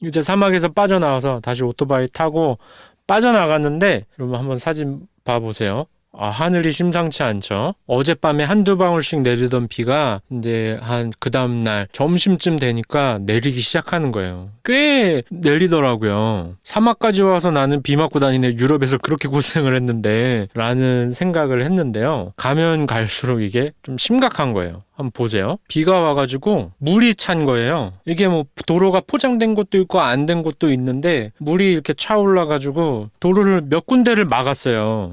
이제 사막에서 빠져나와서 다시 오토바이 타고 빠져나갔는데, 여러분 한번 사진 봐보세요. 아, 하늘이 심상치 않죠. 어젯밤에 한두 방울씩 내리던 비가 이제 한 그 다음날 점심쯤 되니까 내리기 시작하는 거예요. 꽤 내리더라고요. 사막까지 와서 나는 비 맞고 다니네, 유럽에서 그렇게 고생을 했는데 라는 생각을 했는데요. 가면 갈수록 이게 좀 심각한 거예요. 한번 보세요. 비가 와가지고 물이 찬 거예요. 이게 뭐 도로가 포장된 곳도 있고 안 된 곳도 있는데 물이 이렇게 차올라가지고 도로를 몇 군데를 막았어요.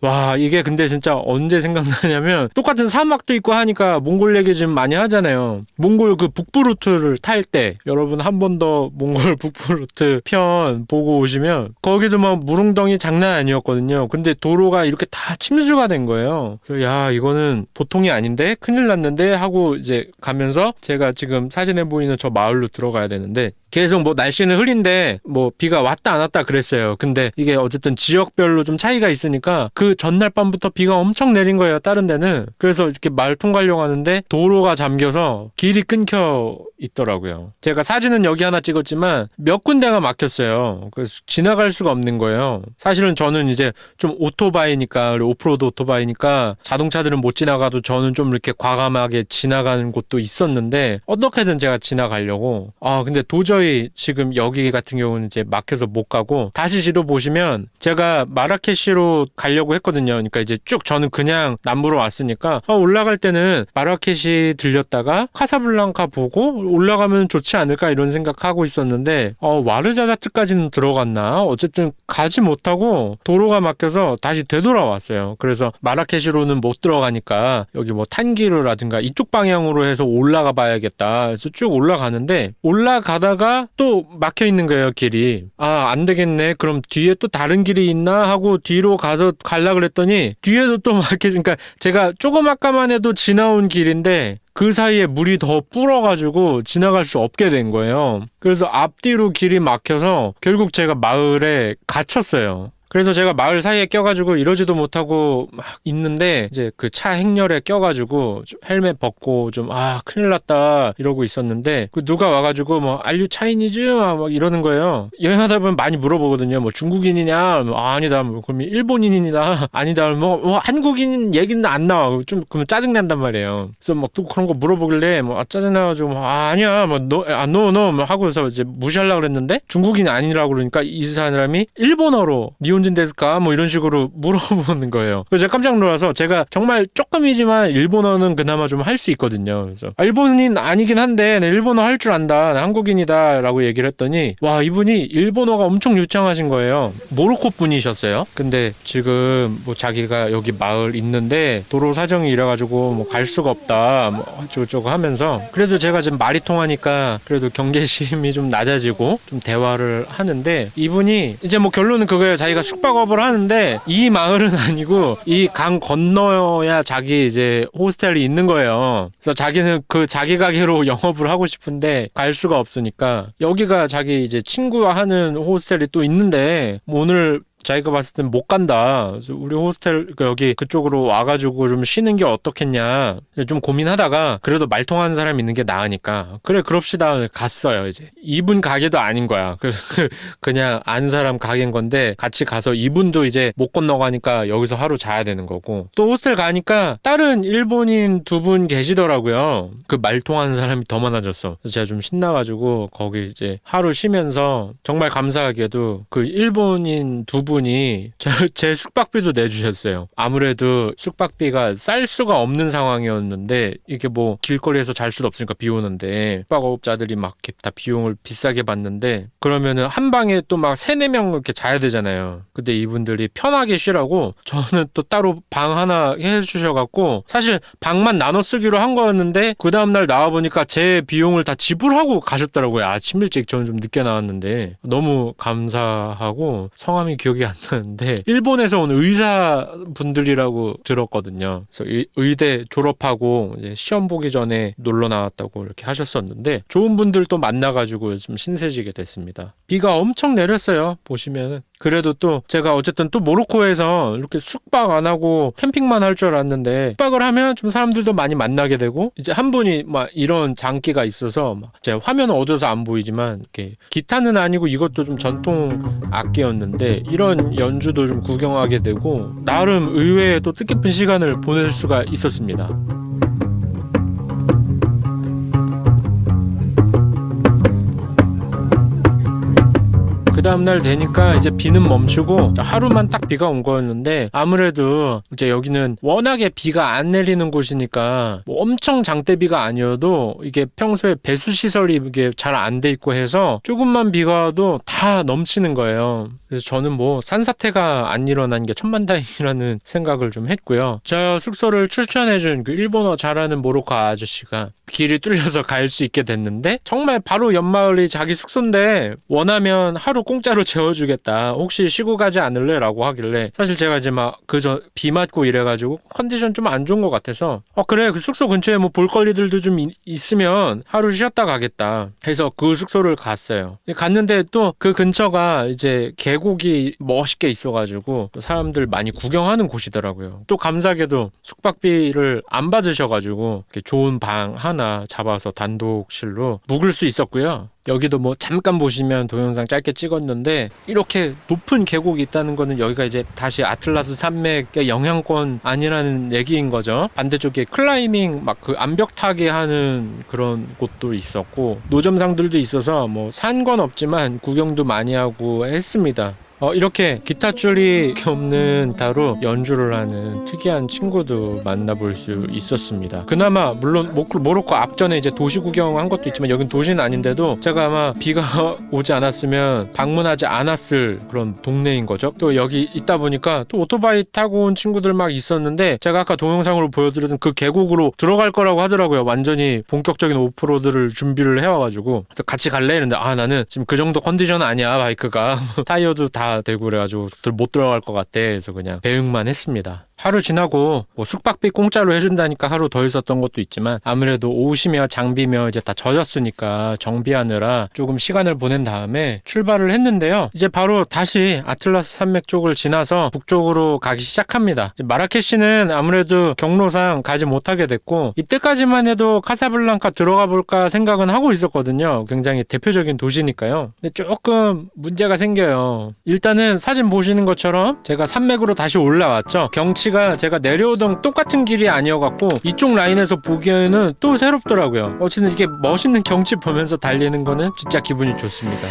와, 이게 근데 진짜 언제 생각나냐면, 똑같은 사막도 있고 하니까 몽골 얘기 좀 많이 하잖아요. 몽골 그 북부 루트를 탈 때, 여러분 한 번 더 몽골 북부 루트 편 보고 오시면 거기도 막 무릉덩이 장난 아니었거든요. 근데 도로가 이렇게 다 침수가 된 거예요. 그래서 야, 이거는 보통이 아닌데, 큰일 났는데 하고 이제 가면서 제가 지금 사진에 보이는 저 마을로 들어가야 되는데, 계속 뭐 날씨는 흐린데 뭐 비가 왔다 안 왔다 그랬어요. 근데 이게 어쨌든 지역별로 좀 차이가 있으니까 그 전날 밤부터 비가 엄청 내린 거예요, 다른 데는. 그래서 이렇게 마을 통과하려고 하는데 도로가 잠겨서 길이 끊겨 있더라고요. 제가 사진은 여기 하나 찍었지만 몇 군데가 막혔어요. 그래서 지나갈 수가 없는 거예요. 사실은 저는 이제 좀 오토바이니까, 그리고 오프로드 오토바이니까 자동차들은 못 지나가도 저는 좀 이렇게 과감하게 지나가는 곳도 있었는데, 어떻게든 제가 지나가려고. 근데 도저히 지금 여기 같은 경우는 이제 막혀서 못 가고, 다시 지도 보시면 제가 마라케시로 가려고 했거든요. 그러니까 이제 쭉 저는 그냥 남부로 왔으니까 올라갈 때는 마라케시 들렸다가 카사블랑카 보고 올라가면 좋지 않을까 이런 생각하고 있었는데, 와르자자트까지는 들어갔나? 어쨌든 가지 못하고 도로가 막혀서 다시 되돌아왔어요. 그래서 마라케시로는 못 들어가니까 여기 뭐 탄기르라든가 이쪽 방향으로 해서 올라가 봐야겠다. 그래서 쭉 올라가는데, 올라가다가 또 막혀 있는 거예요, 길이. 안 되겠네. 그럼 뒤에 또 다른 길이 있나 하고 뒤로 가서 갈라 그랬더니 뒤에도 또 막혀있으니까, 제가 조금 아까만 해도 지나온 길인데 그 사이에 물이 더 불어가지고 지나갈 수 없게 된 거예요. 그래서 앞뒤로 길이 막혀서 결국 제가 마을에 갇혔어요. 그래서 제가 마을 사이에 껴가지고 이러지도 못하고 막 있는데, 이제 그 차 행렬에 껴가지고 좀 헬멧 벗고 좀 큰일 났다 이러고 있었는데, 그 누가 와가지고 뭐 Are you Chinese? 막 이러는 거예요. 여행하다 보면 많이 물어보거든요. 뭐 중국인이냐? 아니다. 뭐 그럼 일본인이다. 아니다. 뭐 한국인 얘기는 안 나와. 좀 그러면 짜증 난단 말이에요. 그래서 막 또 그런 거 물어보길래 뭐 짜증 나가지고 아니야. 뭐 no 하고서 이제 무시하려고 그랬는데, 중국인 아니라고 그러니까 이 사람이 일본어로 니혼진 데스까? 뭐 이런 식으로 물어보는 거예요. 그래서 제가 깜짝 놀라서, 제가 정말 조금이지만 일본어는 그나마 좀 할 수 있거든요. 그래서 일본인 아니긴 한데 나 일본어 할 줄 안다. 나 한국인이다. 라고 얘기를 했더니, 와, 이분이 일본어가 엄청 유창하신 거예요. 모로코 분이셨어요. 근데 지금 뭐 자기가 여기 마을 있는데 도로 사정이 이래가지고 뭐 갈 수가 없다. 뭐 어쩌고저쩌고 하면서, 그래도 제가 지금 말이 통하니까 그래도 경계심이 좀 낮아지고 좀 대화를 하는데, 이분이 이제 뭐 결론은 그거예요. 자기가 숙박업을 하는데 이 마을은 아니고 이 강 건너야 자기 이제 호스텔이 있는 거예요. 그래서 자기는 그 자기 가게로 영업을 하고 싶은데 갈 수가 없으니까, 여기가 자기 이제 친구와 하는 호스텔이 또 있는데 뭐 오늘 자기가 봤을 땐 못 간다. 그래서 우리 호스텔, 그러니까 여기 그쪽으로 와가지고 좀 쉬는 게 어떻겠냐. 좀 고민하다가 그래도 말 통하는 사람 있는 게 나으니까 그래 그럽시다 갔어요. 이제 이분 가게도 아닌 거야. 그냥 안 사람 가게인 건데 같이 가서, 이분도 이제 못 건너가니까 여기서 하루 자야 되는 거고, 또 호스텔 가니까 다른 일본인 두 분 계시더라고요. 그 말 통하는 사람이 더 많아졌어. 그래서 제가 좀 신나가지고 거기 이제 하루 쉬면서, 정말 감사하게도 그 일본인 두 분이 제 숙박비도 내주셨어요. 아무래도 숙박비가 쌀 수가 없는 상황이었는데, 이게 뭐 길거리에서 잘 수도 없으니까 비 오는데 숙박업자들이 막 이렇게 다 비용을 비싸게 받는데, 그러면은 한 방에 또 막 3-4명 이렇게 자야 되잖아요. 근데 이분들이 편하게 쉬라고 저는 또 따로 방 하나 해주셔갖고, 사실 방만 나눠 쓰기로 한 거였는데 그 다음날 나와보니까 제 비용을 다 지불하고 가셨더라고요. 아침 일찍. 저는 좀 늦게 나왔는데 너무 감사하고, 성함이 기억이 안 나는데 일본에서 온 의사분들이라고 들었거든요. 그래서 의대 졸업하고 이제 시험 보기 전에 놀러 나왔다고 이렇게 하셨었는데, 좋은 분들도 만나가지고 좀 신세지게 됐습니다. 비가 엄청 내렸어요. 보시면은 그래도 또 제가 어쨌든 또 모로코에서 이렇게 숙박 안 하고 캠핑만 할 줄 알았는데 숙박을 하면 좀 사람들도 많이 만나게 되고 이제 한 분이 막 이런 장기가 있어서 막 제가 화면은 어두워서 안 보이지만 이렇게 기타는 아니고 이것도 좀 전통 악기였는데 이런 연주도 좀 구경하게 되고 나름 의외의 또 뜻깊은 시간을 보낼 수가 있었습니다. 그 다음날 되니까 이제 비는 멈추고 하루만 딱 비가 온 거였는데 아무래도 이제 여기는 워낙에 비가 안 내리는 곳이니까 뭐 엄청 장대비가 아니어도 이게 평소에 배수 시설이 이게 잘 안 돼 있고 해서 조금만 비가 와도 다 넘치는 거예요. 그래서 저는 뭐 산사태가 안 일어난 게 천만다행이라는 생각을 좀 했고요. 저 숙소를 추천해준 그 일본어 잘하는 모로코 아저씨가 길이 뚫려서 갈 수 있게 됐는데 정말 바로 옆마을이 자기 숙소인데 원하면 하루 공짜로 재워주겠다. 혹시 쉬고 가지 않을래? 라고 하길래 사실 제가 이제 막 그저 비 맞고 이래가지고 컨디션 좀 안 좋은 것 같아서 그래 그 숙소 근처에 뭐 볼거리들도 좀 있으면 하루 쉬었다 가겠다 해서 그 숙소를 갔어요. 갔는데 또 그 근처가 이제 계곡이 멋있게 있어가지고 사람들 많이 구경하는 곳이더라고요. 또 감사하게도 숙박비를 안 받으셔가지고 좋은 방 하나 잡아서 단독실로 묵을 수 있었고요. 여기도 뭐 잠깐 보시면 동영상 짧게 찍었는데 이렇게 높은 계곡이 있다는 거는 여기가 이제 다시 아틀라스 산맥의 영향권 아니라는 얘기인 거죠. 반대쪽에 클라이밍 막 그 암벽 타기 하는 그런 곳도 있었고 노점상들도 있어서 뭐 산 건 없지만 구경도 많이 하고 했습니다. 이렇게 기타줄이 없는 기타로 연주를 하는 특이한 친구도 만나볼 수 있었습니다. 그나마 물론 모로코 앞전에 이제 도시 구경한 것도 있지만 여긴 도시는 아닌데도 제가 아마 비가 오지 않았으면 방문하지 않았을 그런 동네인 거죠. 또 여기 있다 보니까 또 오토바이 타고 온 친구들 막 있었는데 제가 아까 동영상으로 보여드렸던 그 계곡으로 들어갈 거라고 하더라고요. 완전히 본격적인 오프로드를 준비를 해와가지고 그래서 같이 갈래? 했는데 나는 지금 그 정도 컨디션 아니야 바이크가 타이어도 다 되고 그래가지고 못 들어갈 것 같아. 그래서 그냥 배웅만 했습니다. 하루 지나고 뭐 숙박비 공짜로 해준다니까 하루 더 있었던 것도 있지만 아무래도 옷이며 장비며 이제 다 젖었으니까 정비하느라 조금 시간을 보낸 다음에 출발을 했는데요. 이제 바로 다시 아틀라스 산맥 쪽을 지나서 북쪽으로 가기 시작합니다. 마라케시는 아무래도 경로상 가지 못하게 됐고 이때까지만 해도 카사블랑카 들어가 볼까 생각은 하고 있었거든요. 굉장히 대표적인 도시니까요. 근데 조금 문제가 생겨요. 일단은 사진 보시는 것처럼 제가 산맥으로 다시 올라왔죠. 경치가 제가 내려오던 똑같은 길이 아니어갖고 이쪽 라인에서 보기에는 또 새롭더라고요. 어쨌든 이게 멋있는 경치 보면서 달리는 거는 진짜 기분이 좋습니다.